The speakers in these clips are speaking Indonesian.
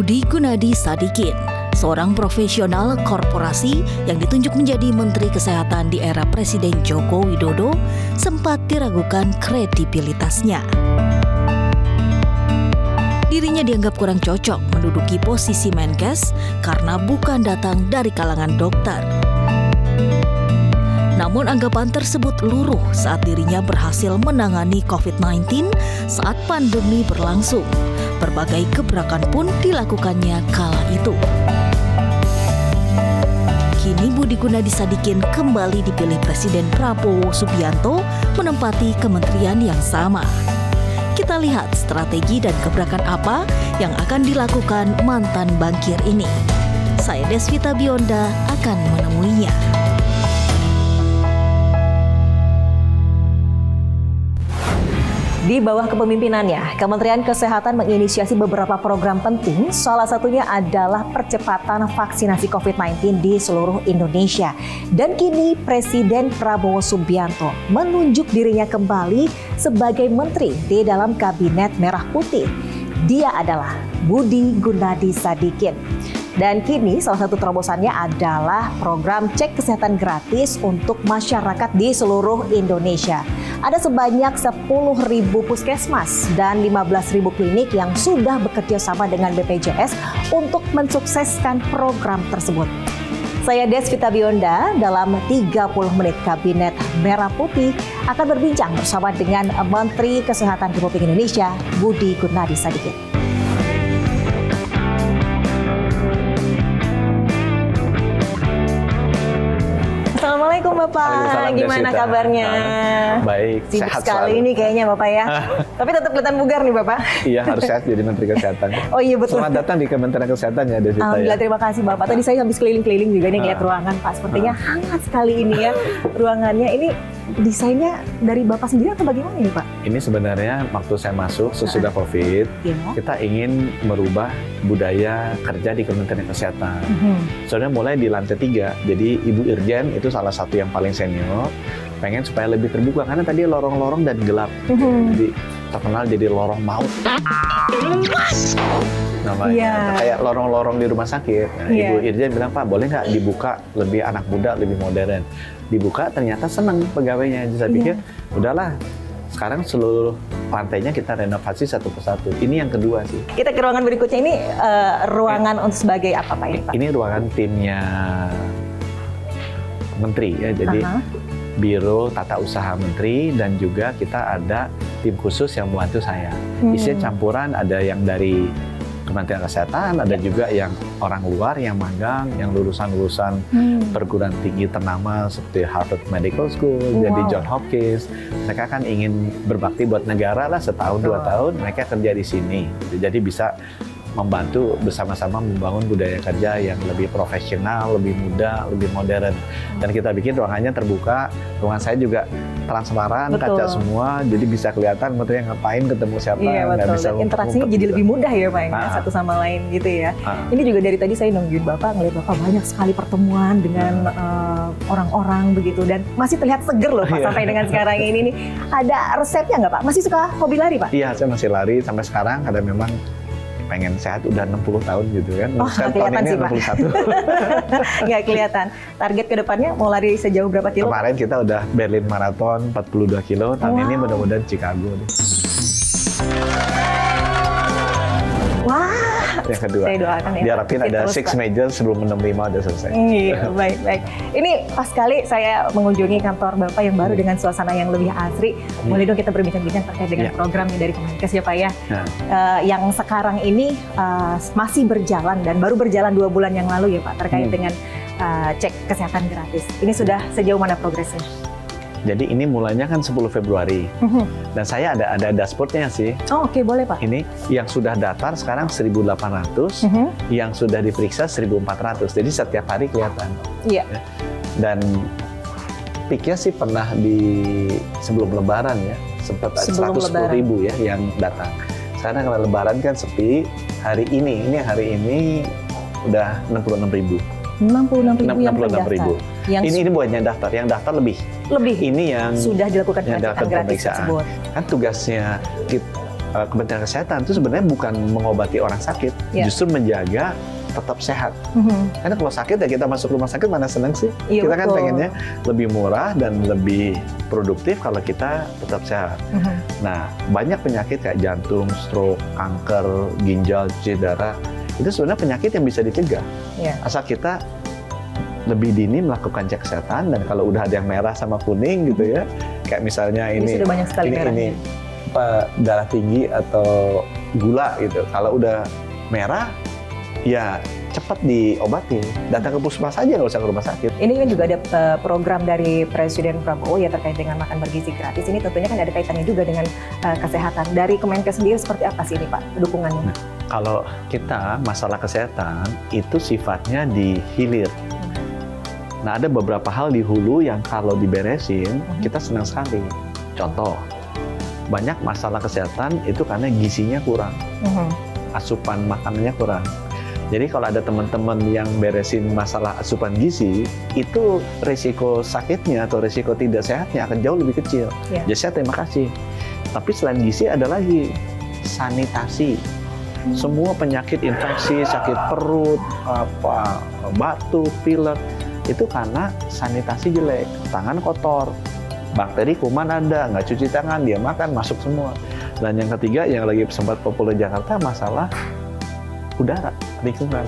Budi Gunadi Sadikin, seorang profesional korporasi yang ditunjuk menjadi Menteri Kesehatan di era Presiden Joko Widodo, sempat diragukan kredibilitasnya. Dirinya dianggap kurang cocok menduduki posisi Menkes karena bukan datang dari kalangan dokter. Namun anggapan tersebut luruh saat dirinya berhasil menangani COVID-19 saat pandemi berlangsung. Berbagai gebrakan pun dilakukannya kala itu. Kini Budi Gunadi Sadikin kembali dipilih Presiden Prabowo Subianto menempati kementerian yang sama. Kita lihat strategi dan gebrakan apa yang akan dilakukan mantan bankir ini. Saya Desvita Bionda akan menemuinya. Di bawah kepemimpinannya, Kementerian Kesehatan menginisiasi beberapa program penting, salah satunya adalah percepatan vaksinasi COVID-19 di seluruh Indonesia. Dan kini Presiden Prabowo Subianto menunjuk dirinya kembali sebagai menteri di dalam Kabinet Merah Putih. Dia adalah Budi Gunadi Sadikin. Dan kini salah satu terobosannya adalah program cek kesehatan gratis untuk masyarakat di seluruh Indonesia. Ada sebanyak 10.000 puskesmas dan 15.000 klinik yang sudah bekerja sama dengan BPJS untuk mensukseskan program tersebut. Saya Desvita Bionda dalam 30 menit Kabinet Merah Putih akan berbincang bersama dengan Menteri Kesehatan Republik Indonesia, Budi Gunadi Sadikin. Assalamualaikum Bapak, gimana kabarnya? Baik, sibuk sehat sekali selalu. Ini kayaknya Bapak ya. Tapi tetap kelihatan bugar nih Bapak. Iya, harus sehat jadi Menteri Kesehatan. Oh iya betul. Selamat datang di Kementerian Kesehatan ya, Desvita. Alhamdulillah, terima kasih Bapak. Tadi saya habis keliling-keliling juga nih lihat ruangan Pak. Sepertinya hangat sekali ini ya ruangannya. Ini desainnya dari Bapak sendiri atau bagaimana ini Pak? Ini sebenarnya waktu saya masuk sesudah COVID, kita ingin merubah budaya kerja di Kementerian Kesehatan. Soalnya mulai di lantai 3, jadi Ibu Irjen itu salah satu yang paling senior, pengen supaya lebih terbuka karena tadi lorong-lorong dan gelap. Jadi terkenal jadi lorong maut. Namanya kayak lorong-lorong di rumah sakit. Nah, Ibu Irjen bilang, Pak boleh nggak dibuka lebih anak muda, lebih modern. Dibuka ternyata seneng pegawainya. Jadi saya pikir udahlah, sekarang seluruh lantainya kita renovasi satu persatu. Ini yang kedua sih. Kita ke ruangan berikutnya. Ini ruangan untuk sebagai apa Pak ini Pak? Ini ruangan timnya Menteri ya, jadi Biro Tata Usaha Menteri dan juga kita ada tim khusus yang membantu saya. Isinya campuran, ada yang dari Kementerian Kesehatan, ada juga yang orang luar yang magang, yang lulusan-lulusan perguruan tinggi ternama seperti Harvard Medical School, jadi John Hopkins. Mereka kan ingin berbakti buat negara lah setahun, 2 tahun, mereka kerja di sini. Jadi bisa membantu bersama-sama membangun budaya kerja yang lebih profesional, lebih muda, lebih modern. Dan kita bikin ruangannya terbuka, ruangan saya juga transparan, kaca semua, jadi bisa kelihatan menteri yang ngapain, ketemu siapa. Iya betul, bisa dan interaksinya jadi lebih mudah ya Pak, satu sama lain gitu ya. Ini juga dari tadi saya nungguin Bapak, ngeliat Bapak banyak sekali pertemuan dengan orang-orang begitu, dan masih terlihat seger loh Pak sampai dengan sekarang ini nih. Ada resepnya nggak Pak? Masih suka hobi lari Pak? Iya, saya masih lari sampai sekarang, karena memang pengen sehat udah 60 tahun gitu kan. Oh, nggak kelihatan sih Pak. Nggak kelihatan. Target kedepannya mau lari sejauh berapa kilo? Kemarin kita udah Berlin Marathon 42 kilo, tahun ini mudah-mudahan Chicago deh. Wah, yang kedua, saya doakan ya. Diharapin ada 6 major sebelum 65 udah selesai. Iya, baik. Ini pas kali saya mengunjungi kantor Bapak yang baru dengan suasana yang lebih asri. Boleh dong kita berbincang-bincang terkait dengan program dari Kemenkes ya Pak ya. Yang sekarang ini masih berjalan dan baru berjalan 2 bulan yang lalu ya Pak, terkait dengan cek kesehatan gratis. Ini sudah sejauh mana progresnya? Jadi ini mulainya kan 10 Februari. Dan saya ada dashboardnya sih. Oh, oke, boleh Pak. Ini yang sudah daftar sekarang 1.800, yang sudah diperiksa 1.400. Jadi setiap hari kelihatan. Iya. Dan peaknya sih pernah di sebelum Lebaran ya, sempat 110.000 ya yang datang. Sekarang kalau Lebaran kan sepi. Hari ini udah 66.000. 66.000 yang ini buatnya daftar, yang daftar lebih. Lebih. Ini yang sudah dilakukan pemeriksaan gratis tersebut. Kan tugasnya Kementerian Kesehatan itu sebenarnya bukan mengobati orang sakit, justru menjaga tetap sehat. Karena kalau sakit ya kita masuk rumah sakit mana seneng sih? Kita kan pengennya lebih murah dan lebih produktif kalau kita tetap sehat. Nah, banyak penyakit kayak jantung, stroke, kanker, ginjal, cuci darah, itu sebenarnya penyakit yang bisa dicegah. Asal kita lebih dini melakukan cek kesehatan, dan kalau udah ada yang merah sama kuning gitu ya, kayak misalnya ini sudah banyak sekali ini apa, darah tinggi atau gula gitu. Kalau udah merah, ya cepat diobatin, datang ke puskesmas aja, nggak usah ke rumah sakit. Ini kan juga ada program dari Presiden Prabowo ya terkait dengan makan bergizi gratis. Ini tentunya kan ada kaitannya juga dengan kesehatan. Dari Kemenkes sendiri seperti apa sih ini Pak dukungannya? Nah, kalau kita masalah kesehatan itu sifatnya di hilir. Nah, ada beberapa hal di hulu yang kalau diberesin kita senang sekali. Contoh, banyak masalah kesehatan itu karena gizinya kurang, asupan makanannya kurang. Jadi kalau ada teman-teman yang beresin masalah asupan gizi, itu risiko sakitnya atau risiko tidak sehatnya akan jauh lebih kecil. Jadi saya terima kasih. Tapi selain gizi ada lagi sanitasi. Semua penyakit infeksi, sakit perut, batuk, pilek, itu karena sanitasi jelek, tangan kotor, bakteri kuman ada, nggak cuci tangan, dia makan, masuk semua. Dan yang ketiga, yang lagi sempat populer Jakarta, masalah udara, lingkungan.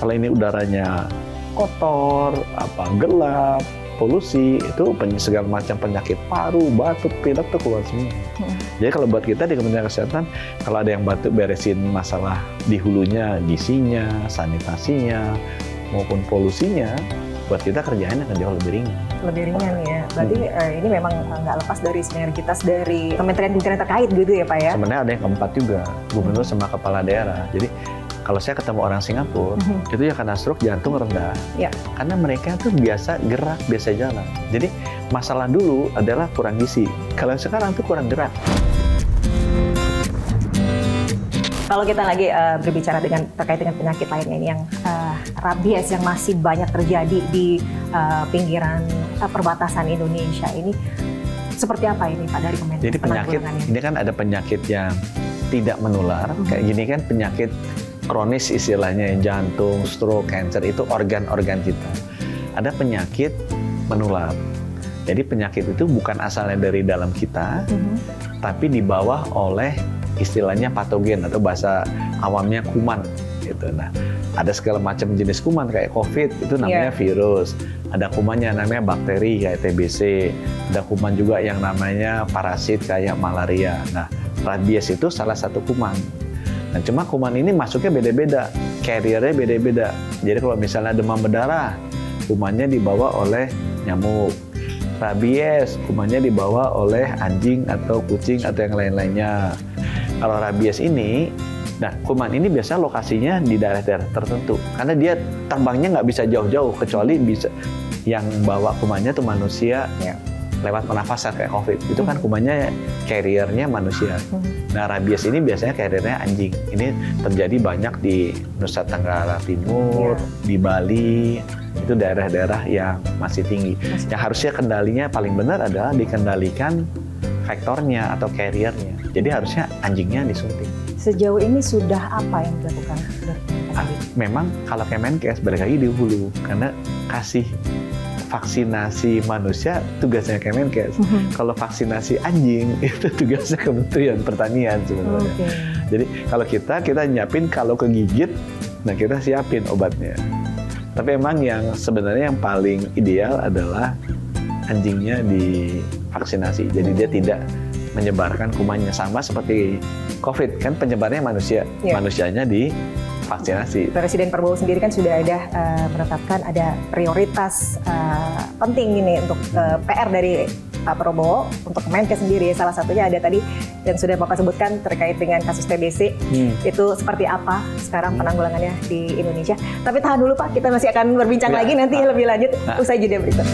Kalau ini udaranya kotor, gelap, polusi, itu segala macam penyakit paru, batuk, pilek itu keluar semua. Jadi kalau buat kita di Kementerian Kesehatan, kalau ada yang batuk, beresin masalah di hulunya, gizinya, sanitasinya, maupun polusinya, buat kita kerjaan akan jauh lebih ringan. Lebih ringan ya. Berarti ini memang nggak lepas dari sinergitas dari kementerian-kementerian terkait gitu ya Pak ya? Sebenarnya ada yang keempat juga, gubernur sama kepala daerah. Jadi kalau saya ketemu orang Singapura, itu ya karena stroke jantung rendah. Karena mereka tuh biasa gerak, biasa jalan. Jadi masalah dulu adalah kurang gizi. Kalau sekarang tuh kurang gerak. Kalau kita lagi berbicara terkait dengan penyakit lainnya ini yang rabies yang masih banyak terjadi di pinggiran perbatasan Indonesia ini, seperti apa ini Pak dari Kemenkes? Jadi penyakit ini kan ada penyakit yang tidak menular, kayak gini kan penyakit kronis istilahnya, jantung, stroke, cancer, itu organ-organ kita. Ada penyakit menular. Jadi penyakit itu bukan asalnya dari dalam kita, tapi dibawa oleh istilahnya patogen atau bahasa awamnya kuman gitu. Nah, ada segala macam jenis kuman kayak COVID itu namanya virus. Ada kumannya namanya bakteri kayak TBC. Ada kuman juga yang namanya parasit kayak malaria. Nah, rabies itu salah satu kuman. Nah, cuma kuman ini masuknya beda-beda, carrier-nya beda-beda. Jadi kalau misalnya demam berdarah, kumannya dibawa oleh nyamuk. Rabies, kumannya dibawa oleh anjing atau kucing atau yang lain-lainnya. Kalau rabies ini, nah kuman ini biasa lokasinya di daerah-daerah tertentu. Karena dia terbangnya nggak bisa jauh-jauh, kecuali bisa yang bawa kumannya tuh manusia lewat pernafasan kayak COVID. Itu kan kumannya carrier-nya manusia. Nah rabies ini biasanya carrier-nya anjing. Ini terjadi banyak di Nusa Tenggara Timur, di Bali. Itu daerah-daerah yang masih tinggi. Yang harusnya kendalinya paling benar adalah dikendalikan vektornya atau carrier-nya. Jadi harusnya anjingnya disuntik. Sejauh ini sudah apa yang dilakukan? Memang kalau Kemenkes balik lagi di hulu, karena kasih vaksinasi manusia tugasnya Kemenkes. Kalau vaksinasi anjing itu tugasnya Kementerian Pertanian sebenarnya. Jadi kalau kita nyiapin kalau kegigit, nah kita siapin obatnya. Tapi emang yang sebenarnya yang paling ideal adalah anjingnya divaksinasi. Jadi dia tidak menyebarkan kumannya, sama seperti COVID kan penyebarnya manusia, manusianya divaksinasi. Presiden Prabowo sendiri kan sudah ada menetapkan ada prioritas penting ini untuk PR dari Pak Prabowo untuk Kemenkes sendiri. Salah satunya ada tadi yang sudah Bapak sebutkan terkait dengan kasus TBC. Itu seperti apa sekarang penanggulangannya di Indonesia. Tapi tahan dulu Pak, kita masih akan berbincang lagi nanti lebih lanjut usai jeda berikut.